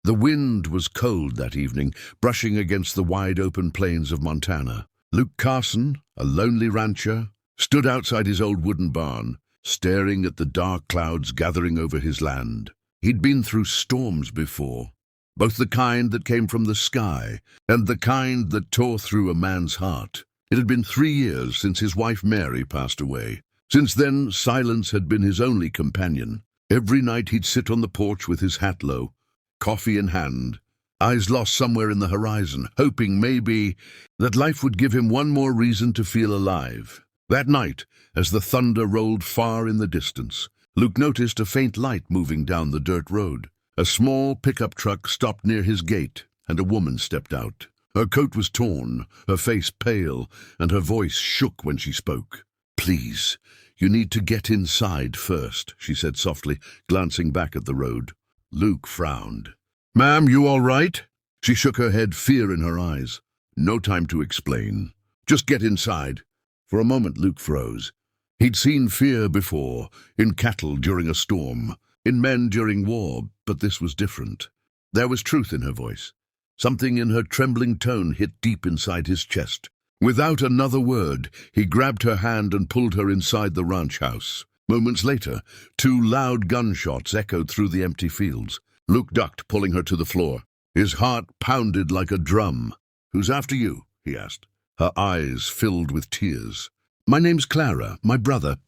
The wind was cold that evening, brushing against the wide-open plains of Montana. Luke Carson, a lonely rancher, stood outside his old wooden barn, staring at the dark clouds gathering over his land. He'd been through storms before, both the kind that came from the sky and the kind that tore through a man's heart. It had been 3 years since his wife Mary passed away. Since then, silence had been his only companion. Every night he'd sit on the porch with his hat low, coffee in hand, eyes lost somewhere in the horizon, hoping maybe that life would give him one more reason to feel alive. That night, as the thunder rolled far in the distance, Luke noticed a faint light moving down the dirt road. A small pickup truck stopped near his gate, and a woman stepped out. Her coat was torn, her face pale, and her voice shook when she spoke. "Please, you need to get inside first," she said softly, glancing back at the road. Luke frowned. "Ma'am, you all right?" She shook her head, fear in her eyes. "No time to explain. Just get inside." For a moment, Luke froze. He'd seen fear before, in cattle during a storm, in men during war, but this was different. There was truth in her voice. Something in her trembling tone hit deep inside his chest. Without another word, he grabbed her hand and pulled her inside the ranch house. Moments later, 2 loud gunshots echoed through the empty fields. Luke ducked, pulling her to the floor. His heart pounded like a drum. "Who's after you?" he asked. Her eyes filled with tears. "My name's Clara, my brother.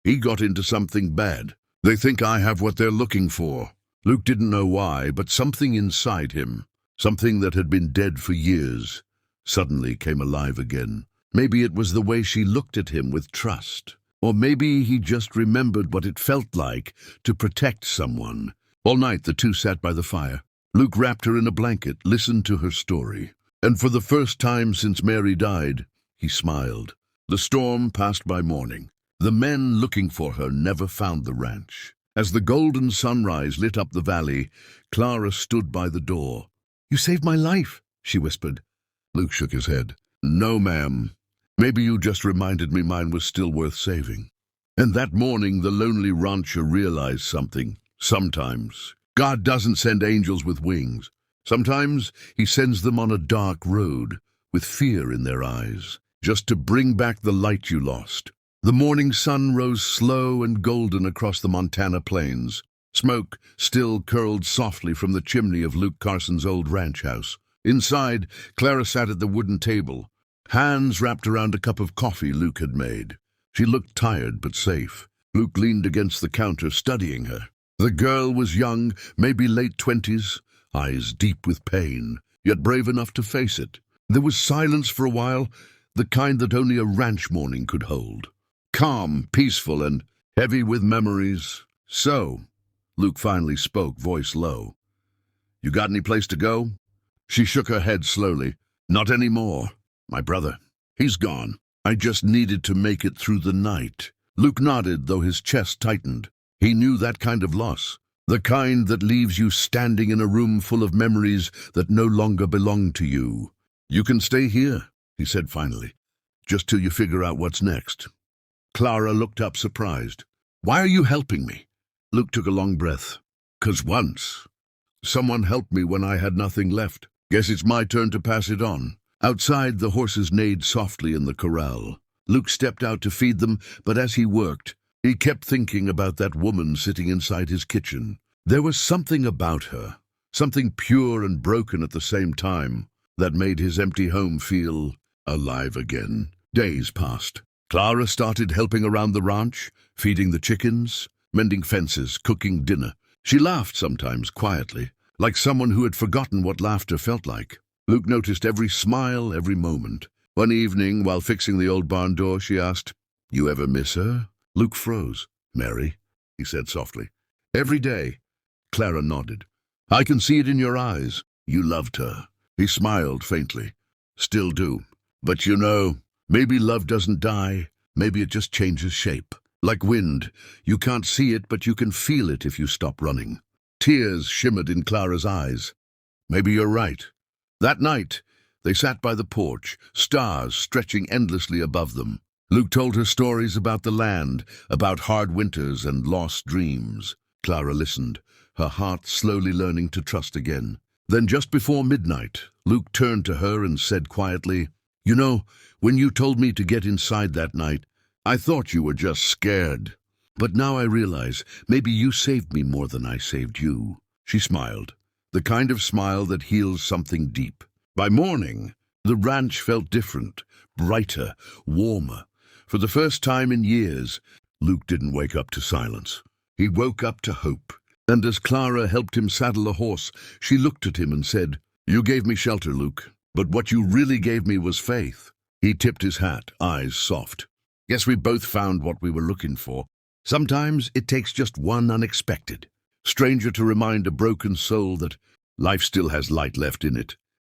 He got into something bad. They think I have what they're looking for." Luke didn't know why, but something inside him, something that had been dead for years, suddenly came alive again. Maybe it was the way she looked at him with trust. Or maybe he just remembered what it felt like to protect someone. All night the two sat by the fire. Luke wrapped her in a blanket, listened to her story. And for the first time since Mary died, he smiled. The storm passed by morning. The men looking for her never found the ranch. As the golden sunrise lit up the valley, Clara stood by the door. "You saved my life," she whispered. Luke shook his head. "No, ma'am. Maybe you just reminded me mine was still worth saving." And that morning the lonely rancher realized something. Sometimes God doesn't send angels with wings. Sometimes he sends them on a dark road, with fear in their eyes, just to bring back the light you lost. The morning sun rose slow and golden across the Montana plains. Smoke still curled softly from the chimney of Luke Carson's old ranch house. Inside, Clara sat at the wooden table, hands wrapped around a cup of coffee Luke had made. She looked tired but safe. Luke leaned against the counter, studying her. The girl was young, maybe late 20s, eyes deep with pain, yet brave enough to face it. There was silence for a while, the kind that only a ranch morning could hold. Calm, peaceful, and heavy with memories. "So," Luke finally spoke, voice low, "you got any place to go?" She shook her head slowly. "Not anymore. My brother, he's gone. I just needed to make it through the night." Luke nodded, though his chest tightened. He knew that kind of loss, the kind that leaves you standing in a room full of memories that no longer belong to you. "You can stay here," he said finally, "just till you figure out what's next." Clara looked up surprised. "Why are you helping me?" Luke took a long breath. "'Cause once someone helped me when I had nothing left. Guess it's my turn to pass it on." Outside, the horses neighed softly in the corral. Luke stepped out to feed them, but as he worked, he kept thinking about that woman sitting inside his kitchen. There was something about her, something pure and broken at the same time, that made his empty home feel alive again. Days passed. Clara started helping around the ranch, feeding the chickens, mending fences, cooking dinner. She laughed sometimes quietly, like someone who had forgotten what laughter felt like. Luke noticed every smile, every moment. One evening, while fixing the old barn door, she asked, "You ever miss her?" Luke froze. "Mary," he said softly. "Every day." Clara nodded. "I can see it in your eyes. You loved her." He smiled faintly. "Still do. But you know, maybe love doesn't die. Maybe it just changes shape. Like wind, you can't see it, but you can feel it if you stop running." Tears shimmered in Clara's eyes. "Maybe you're right." That night, they sat by the porch, stars stretching endlessly above them. Luke told her stories about the land, about hard winters and lost dreams. Clara listened, her heart slowly learning to trust again. Then just before midnight, Luke turned to her and said quietly, "You know, when you told me to get inside that night, I thought you were just scared. But now I realize maybe you saved me more than I saved you." She smiled, the kind of smile that heals something deep. By morning, the ranch felt different, brighter, warmer. For the first time in years, Luke didn't wake up to silence. He woke up to hope. And as Clara helped him saddle a horse, she looked at him and said, "You gave me shelter, Luke, but what you really gave me was faith." He tipped his hat, eyes soft. "Guess we both found what we were looking for. Sometimes it takes just one unexpected stranger to remind a broken soul that life still has light left in it."